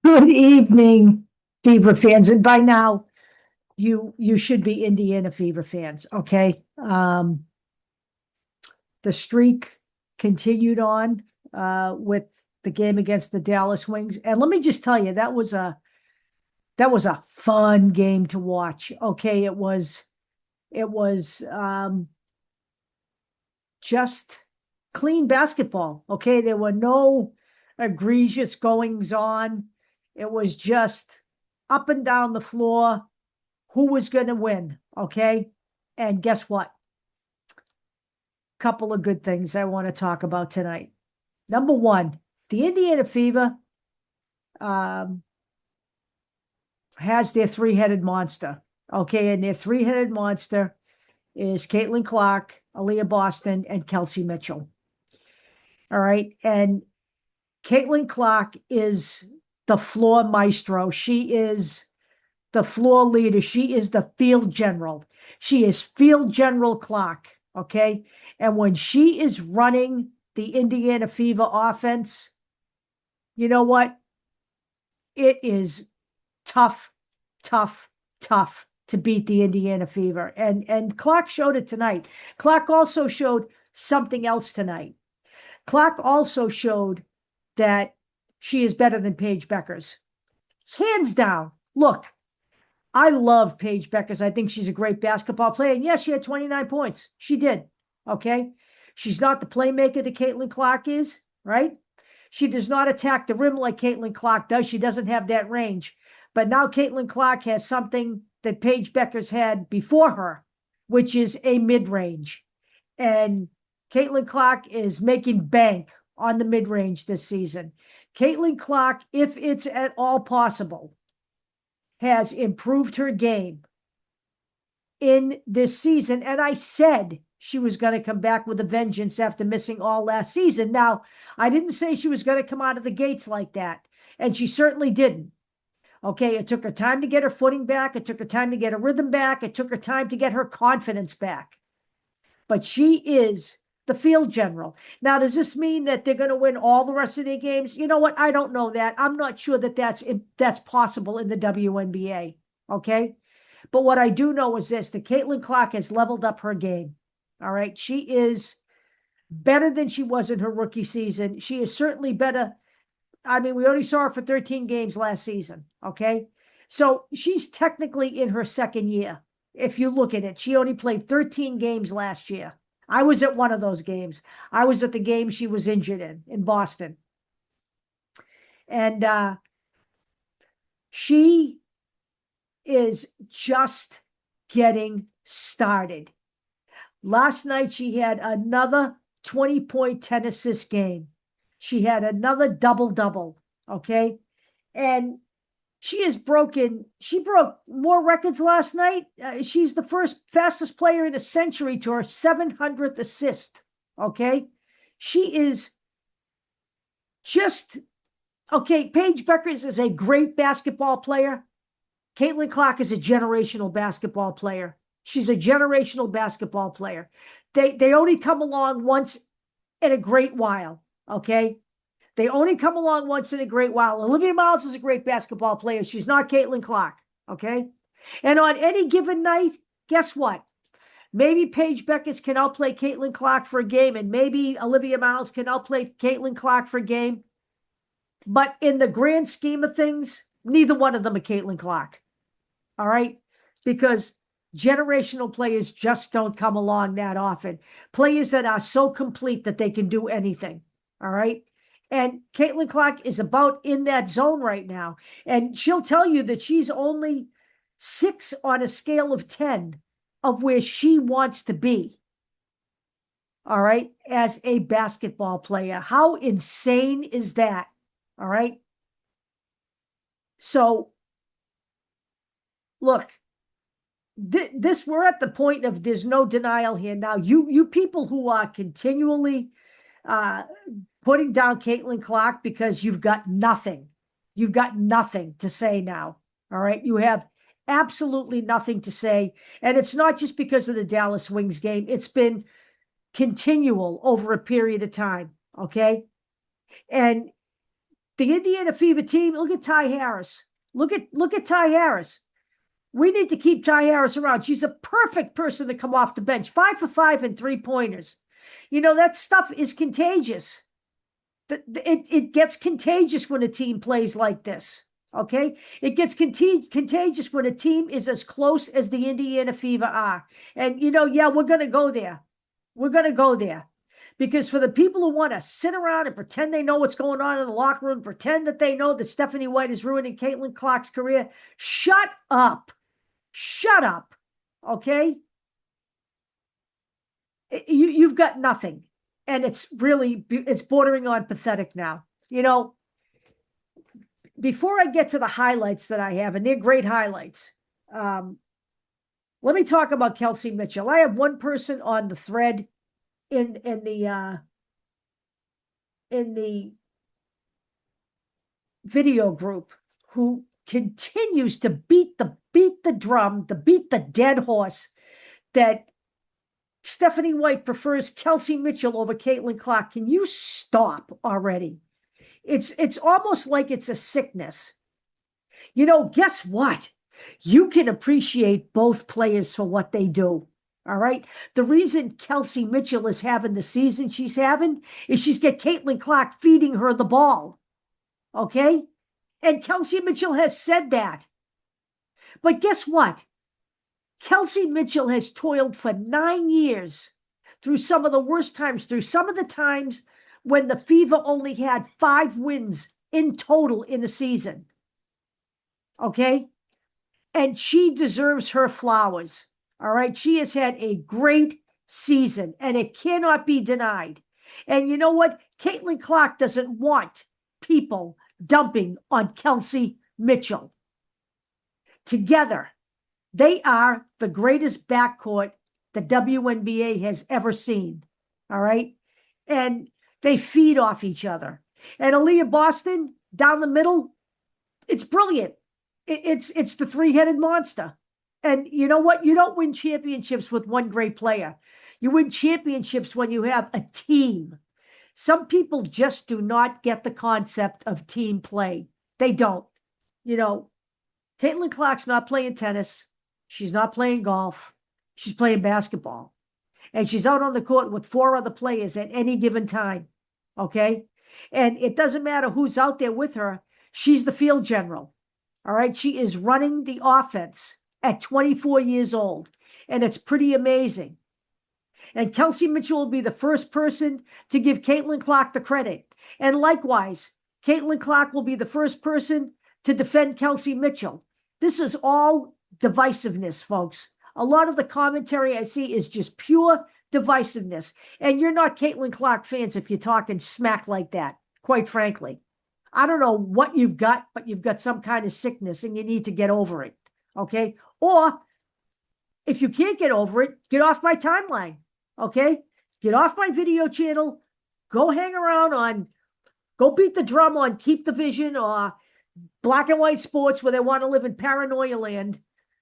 Good evening, Fever fans. And by now, you should be Indiana Fever fans, okay? The streak continued on with the game against the Dallas Wings. And let me just tell you, that was a fun game to watch. Okay, it was just clean basketball. Okay, there were no egregious goings on. It was just up and down the floor. Who was going to win? Okay, and guess what? Couple of good things I want to talk about tonight. Number one, the Indiana Fever um, has their three-headed monster. Okay, and their three-headed monster is Caitlin Clark, Aaliyah Boston, and Kelsey Mitchell. All right, and Caitlin Clark is the floor maestro. She is the floor leader. She is the field general. She is field general Clark. Okay. And when she is running the Indiana Fever offense, you know what? It is tough, tough, tough to beat the Indiana Fever. And Clark showed it tonight. Clark also showed something else tonight. Clark also showed that she is better than Paige Beckers. Hands down. Look, I love Paige Beckers. I think she's a great basketball player. And yes, she had 29 points. She did. Okay. She's not the playmaker that Caitlin Clark is, right? She does not attack the rim like Caitlin Clark does. She doesn't have that range. But now Caitlin Clark has something that Paige Beckers had before her, which is a mid-range. And Caitlin Clark is making bank on the mid-range this season. Caitlin Clark, if it's at all possible, has improved her game in this season. And I said she was going to come back with a vengeance after missing all last season. Now, I didn't say she was going to come out of the gates like that, and she certainly didn't. Okay, it took her time to get her footing back. It took her time to get her rhythm back. It took her time to get her confidence back. But she is the field general. Now, does this mean that they're going to win all the rest of their games? You know what? I don't know that. I'm not sure that that's possible in the WNBA. Okay, but what I do know is this: that Caitlin Clark has leveled up her game. All right, she is better than she was in her rookie season. She is certainly better. I mean, we only saw her for 13 games last season. Okay, so she's technically in her second year. If you look at it, she only played 13 games last year. I was at one of those games. I was at the game she was injured in Boston. And she is just getting started. Last night, she had another 20-point, 10-assist game. She had another double-double, okay? And she broke more records last night. She's the fastest player in a century to her 700th assist, okay? She is just, okay, Paige Beckers is a great basketball player. Caitlin Clark is a generational basketball player. She's a generational basketball player. They only come along once in a great while, okay? They only come along once in a great while. Olivia Miles is a great basketball player. She's not Caitlin Clark, okay? And on any given night, guess what? Maybe Paige Beckers can outplay Caitlin Clark for a game, and maybe Olivia Miles can outplay Caitlin Clark for a game. But in the grand scheme of things, neither one of them are Caitlin Clark, all right? Because generational players just don't come along that often. Players that are so complete that they can do anything, all right? And Caitlin Clark is about in that zone right now. And she'll tell you that she's only 6 on a scale of 10 of where she wants to be, all right, as a basketball player. How insane is that? All right. So, look, this we're at the point of there's no denial here now. You people who are continually putting down Caitlin Clark because you've got nothing to say now. All right, you have absolutely nothing to say, and it's not just because of the Dallas Wings game. It's been continual over a period of time. Okay, and The Indiana Fever team, look at Ty Harris. Look at Ty Harris. We need to keep Ty Harris around. She's a perfect person to come off the bench. 5 for 5 and 3-pointers. That stuff is contagious. It gets contagious when a team plays like this. Okay? It gets contagious when a team is as close as the Indiana Fever are. And, yeah, we're going to go there. We're going to go there. Because for the people who want to sit around and pretend they know what's going on in the locker room, pretend that they know that Stephanie White is ruining Caitlin Clark's career, shut up. Shut up. Okay? You've got nothing. And it's bordering on pathetic now. Before I get to the highlights that I have, and they're great highlights, let me talk about Kelsey Mitchell. I have one person on the thread in the video group who continues to beat the drum, to beat the dead horse that Stephanie White prefers Kelsey Mitchell over Caitlin Clark. Can you stop already? It's almost like it's a sickness. Guess what? You can appreciate both players for what they do. All right. The reason Kelsey Mitchell is having the season she's having is she's got Caitlin Clark feeding her the ball. Okay. And Kelsey Mitchell has said that. But guess what? Kelsey Mitchell has toiled for 9 years through some of the worst times, through some of the times when the Fever only had 5 wins in total in the season. Okay? And she deserves her flowers. All right? She has had a great season, and it cannot be denied. And you know what? Caitlin Clark doesn't want people dumping on Kelsey Mitchell. Together, they are the greatest backcourt the WNBA has ever seen. All right? And they feed off each other. And Aaliyah Boston, down the middle, it's brilliant. It's the three-headed monster. And you know what? You don't win championships with one great player. You win championships when you have a team. Some people just do not get the concept of team play. They don't. Caitlin Clark's not playing tennis. She's not playing golf. She's playing basketball. And she's out on the court with 4 other players at any given time. Okay? And it doesn't matter who's out there with her. She's the field general. All right? She is running the offense at 24 years old. And it's pretty amazing. And Kelsey Mitchell will be the first person to give Caitlin Clark the credit. And likewise, Caitlin Clark will be the first person to defend Kelsey Mitchell. This is all divisiveness, folks. A lot of the commentary I see is just pure divisiveness. And you're not Caitlin Clark fans if you're talking smack like that, quite frankly. I don't know what you've got, but you've got some kind of sickness and you need to get over it, okay? Or if you can't get over it, get off my timeline, okay? Get off my video channel. Go hang around go beat the drum on Keep the Vision or Black and White Sports, where they want to live in paranoia land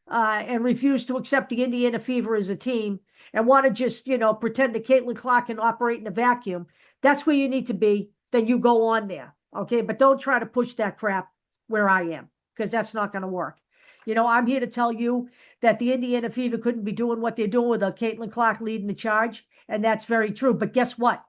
and refuse to accept the Indiana Fever as a team and want to just, pretend that Caitlin Clark can operate in a vacuum. That's where you need to be. Then you go on there. Okay. But don't try to push that crap where I am, because that's not going to work. I'm here to tell you that the Indiana Fever couldn't be doing what they're doing without Caitlin Clark leading the charge. And that's very true. But guess what?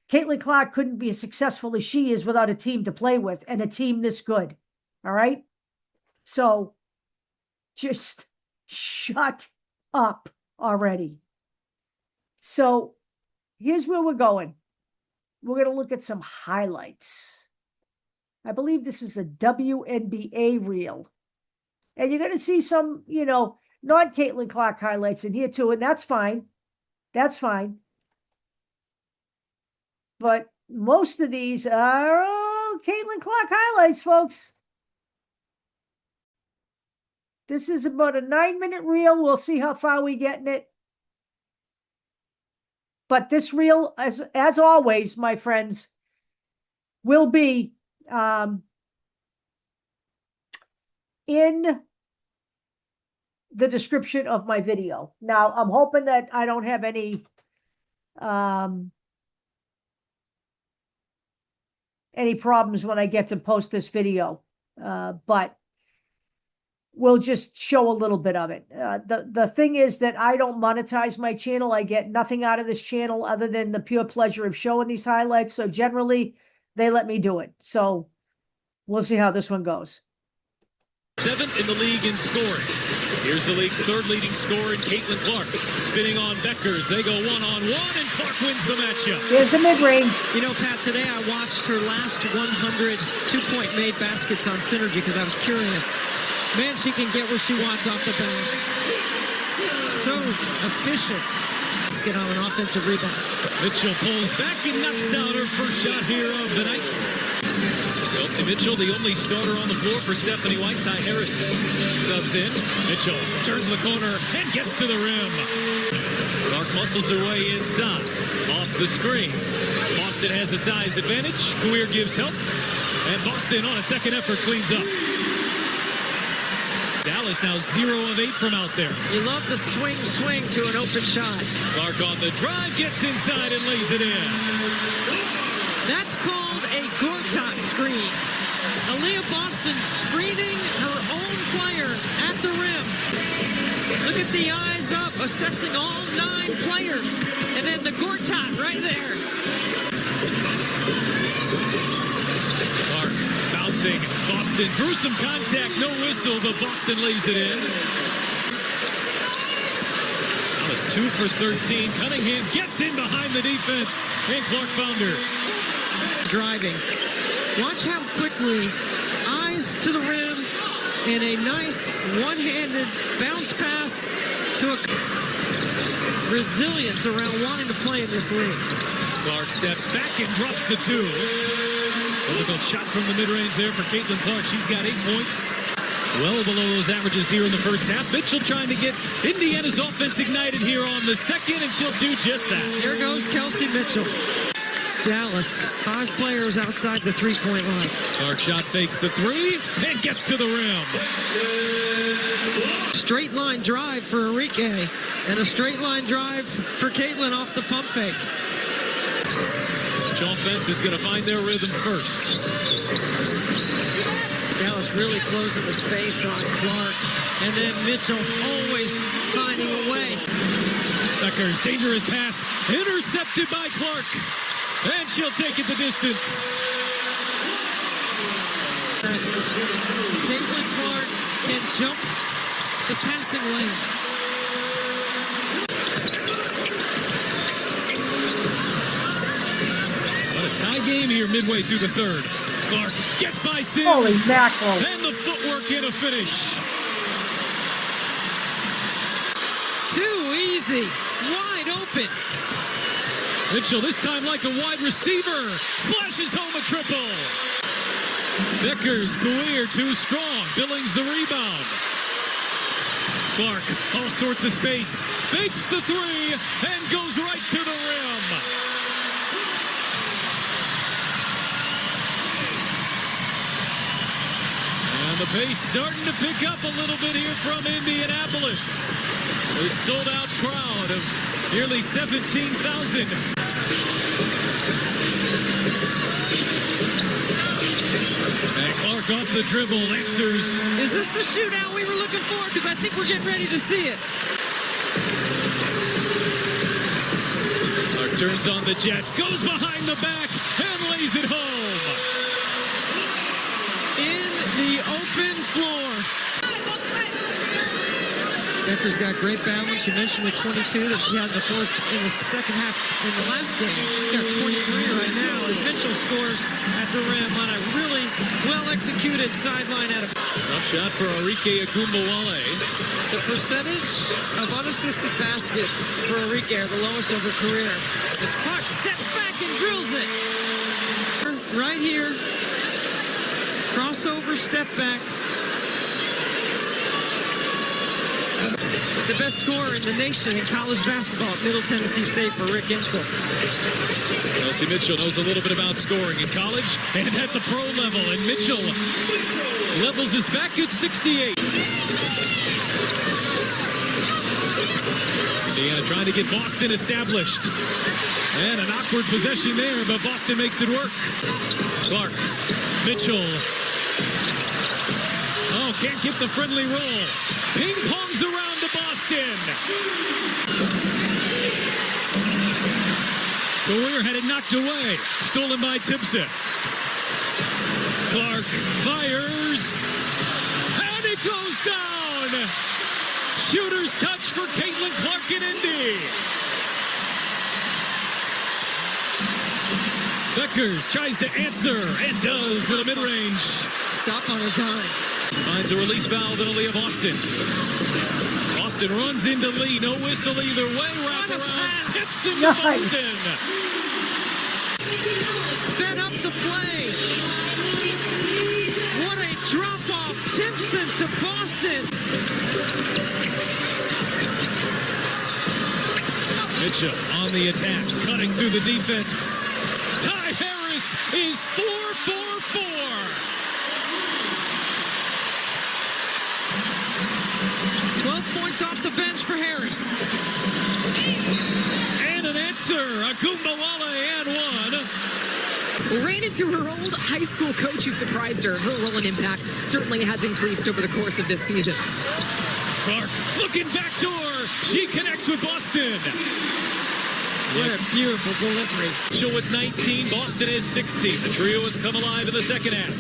Caitlin Clark couldn't be as successful as she is without a team to play with, and a team this good. All right? So just shut up already. So here's where we're going. We're going to look at some highlights. I believe this is a WNBA reel. And you're going to see some, non-Caitlin Clark highlights in here too, and that's fine. That's fine. But most of these are Caitlin Clark highlights, folks. This is about a 9-minute reel. We'll see how far we get in it. But this reel, as always, my friends, will be in the description of my video. Now, I'm hoping that I don't have any any problems when I get to post this video, but we'll just show a little bit of it. The thing is that I don't monetize my channel. I get nothing out of this channel other than the pure pleasure of showing these highlights. So generally, they let me do it. So we'll see how this one goes. 7th in the league in scoring. Here's the league's 3rd leading scorer in Caitlin Clark. Spinning on Beckers. They go one-on-one, and Clark wins the matchup. Here's the mid-range. You know, Pat, today I watched her last 100 two-point made baskets on Synergy because I was curious. Man, she can get where she wants off the bounce. So efficient. Let's get on an offensive rebound. Mitchell pulls back and knocks down her first shot here of the night. Kelsey Mitchell, the only starter on the floor for Stephanie White. Ty Harris subs in. Mitchell turns the corner and gets to the rim. Clark muscles her way inside. Off the screen. Boston has a size advantage. Couir gives help. And Boston on a second effort cleans up. Dallas now 0 of 8 from out there. You love the swing to an open shot. Clark on the drive, gets inside and lays it in. That's called a Gortat screen. Aaliyah Boston screening her own player at the rim. Look at the eyes up, assessing all 9 players. And then the Gortat right there. Clark bouncing. Boston through some contact, no whistle, but Boston lays it in. Dallas 2 for 13. Cunningham gets in behind the defense, and Clark found her. Driving. Watch how quickly, eyes to the rim, and a nice one-handed bounce pass to a resilience around wanting to play in this league. Clark steps back and drops the 2. Difficult shot from the mid-range there for Caitlin Clark. She's got 8 points. Well below those averages here in the first half. Mitchell trying to get Indiana's offense ignited here on the second, and she'll do just that. Here goes Kelsey Mitchell. Dallas, 5 players outside the three-point line. Clark shot fakes the 3 and gets to the rim. Straight line drive for Enrique and a straight line drive for Caitlin off the pump fake. Each offense is going to find their rhythm first. Dallas really closing the space on Clark, and then Mitchell always finding a way. Becker's dangerous pass intercepted by Clark. And she'll take it the distance. Caitlin Clark can jump the passing lane. What a tie game here midway through the 3rd. Clark gets by Sims. Holy mackerel. And the footwork in a finish. Too easy. Wide open. Mitchell, this time like a wide receiver, splashes home a triple. Beckers, Couir, too strong. Billings the rebound. Clark, all sorts of space, fakes the 3 and goes right to the rim. And the pace starting to pick up a little bit here from Indianapolis. A sold-out crowd of nearly 17,000. And Clark off the dribble, answers. Is this the shootout we were looking for? Because I think we're getting ready to see it. Clark turns on the Jets, goes behind the back, and lays it home. In the open floor. Becker's got great balance. You mentioned with 22 that she had in the second half in the last game. She's got 23 right now as Mitchell scores at the rim on a really well-executed sideline out of. Tough shot for Enrique Agumbawale. The percentage of unassisted baskets for Enrique are the lowest of her career. As Clark steps back and drills it. Right here. Crossover, step back. The best scorer in the nation in college basketball at Middle Tennessee State for Rick Insell. Kelsey Mitchell knows a little bit about scoring in college and at the pro level. And Mitchell levels us back at 68. Indiana trying to get Boston established. And an awkward possession there, but Boston makes it work. Clark, Mitchell. Oh, can't get the friendly roll. Ping pongs around to Boston. Career had it knocked away. Stolen by Timpson. Clark fires. And it goes down. Shooter's touch for Caitlin Clark in Indy. Beckers tries to answer and does with a mid-range. Stop on a dime. Finds a release valve in Aaliyah Boston. Boston runs into Lee. No whistle either way. Wrap around. Tips into Boston. Sped up the play. What a drop-off. Timpson to Boston. Mitchell on the attack. Cutting through the defense. Ty Harris is 4-4-4. Off the bench for Harris. And an answer. Agumbawale and one. Ran into her old high school coach who surprised her. Her role and impact certainly has increased over the course of this season. Clark looking back door. She connects with Boston. What a beautiful delivery. Mitchell with 19. Boston is 16. The trio has come alive in the second half.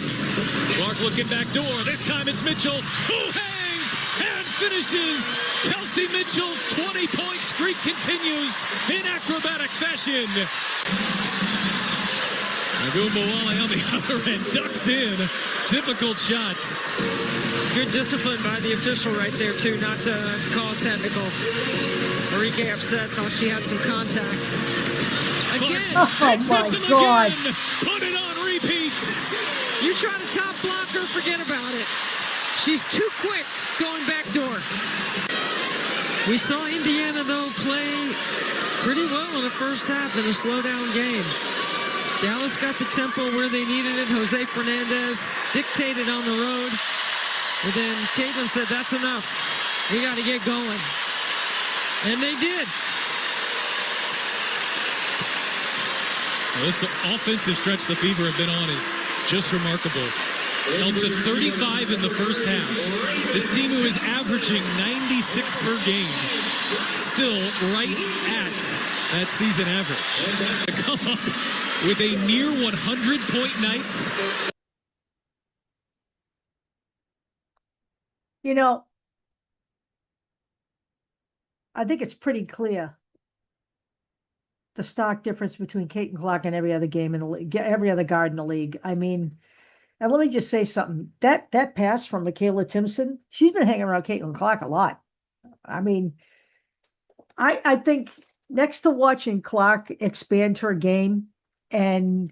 Clark looking back door. This time it's Mitchell who hangs and finishes. Kelsey Mitchell's 20-point streak continues in acrobatic fashion. Agumbawale on the other end ducks in. Difficult shots. Good discipline by the official right there, too, not to call technical. Enrique upset, thought she had some contact. Again. Oh, my God. Again. Put it on repeat. You try to top block her, forget about it. She's too quick going back door. We saw Indiana, though, play pretty well in the first half in a slow-down game. Dallas got the tempo where they needed it. Jose Fernandez dictated on the road. But then Caitlin said, that's enough. We got to get going. And they did. Well, this offensive stretch the Fever have been on is just remarkable. Held to 35 in the first half. This team who is averaging 96 per game, still right at that season average. To come up with a near 100-point night. You know, I think it's pretty clear the stark difference between Caitlin Clark and every other game in the league, every other guard in the league. I mean, and let me just say something. That pass from Michaela Timpson, she's been hanging around Caitlin Clark a lot. I mean, I think next to watching Clark expand her game and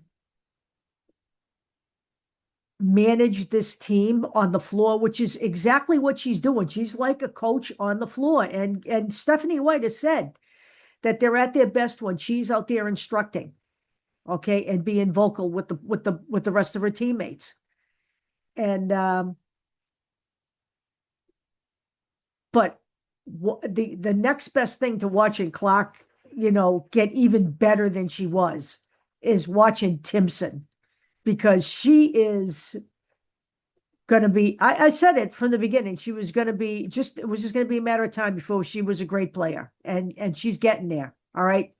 manage this team on the floor, which is exactly what she's doing. She's like a coach on the floor. And Stephanie White has said that they're at their best when she's out there instructing, okay, and being vocal with the rest of her teammates. And but the next best thing to watching Clark, you know, get even better than she was is watching Timpson, because she is going to be, I said it from the beginning, she was going to be it was just going to be a matter of time before she was a great player. And she's getting there. All right.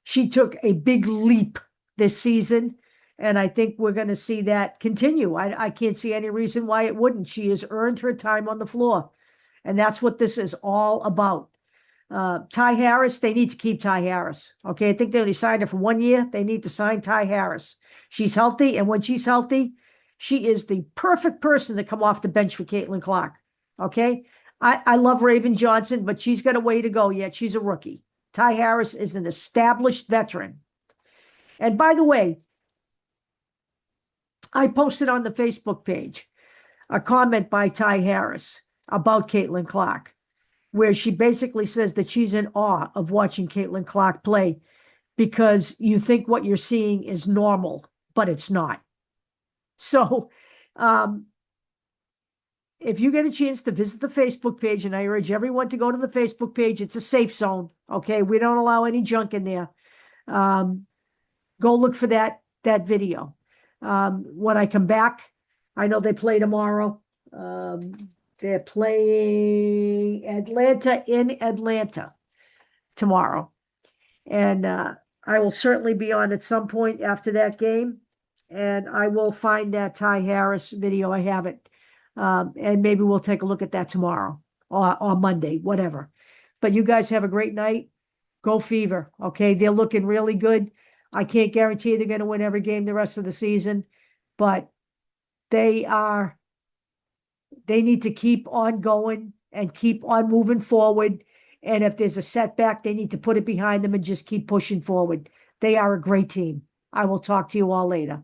She took a big leap this season, and I think we're going to see that continue. I can't see any reason why it wouldn't. She has earned her time on the floor, and that's what this is all about. Ty Harris, they need to keep Ty Harris. Okay, I think they only signed her for 1 year. They need to sign Ty Harris. She's healthy, and when she's healthy, she is the perfect person to come off the bench for Caitlin Clark. Okay, I love Raven Johnson, but she's got a way to go yet. She's a rookie. Ty Harris is an established veteran. And by the way, I posted on the Facebook page a comment by Ty Harris about Caitlin Clark, where she basically says that she's in awe of watching Caitlin Clark play because you think what you're seeing is normal, but it's not. So if you get a chance to visit the Facebook page, and I urge everyone to go to the Facebook page, it's a safe zone. Okay. We don't allow any junk in there. Go look for that video. When I come back, I know they play tomorrow. They're playing Atlanta in Atlanta tomorrow. And I will certainly be on at some point after that game. And I will find that Ty Harris video. I have it. And maybe we'll take a look at that tomorrow or Monday, whatever. But you guys have a great night. Go Fever. Okay. They're looking really good. I can't guarantee they're going to win every game the rest of the season, but they need to keep on going and keep on moving forward. And if there's a setback, they need to put it behind them and just keep pushing forward. They are a great team. I will talk to you all later.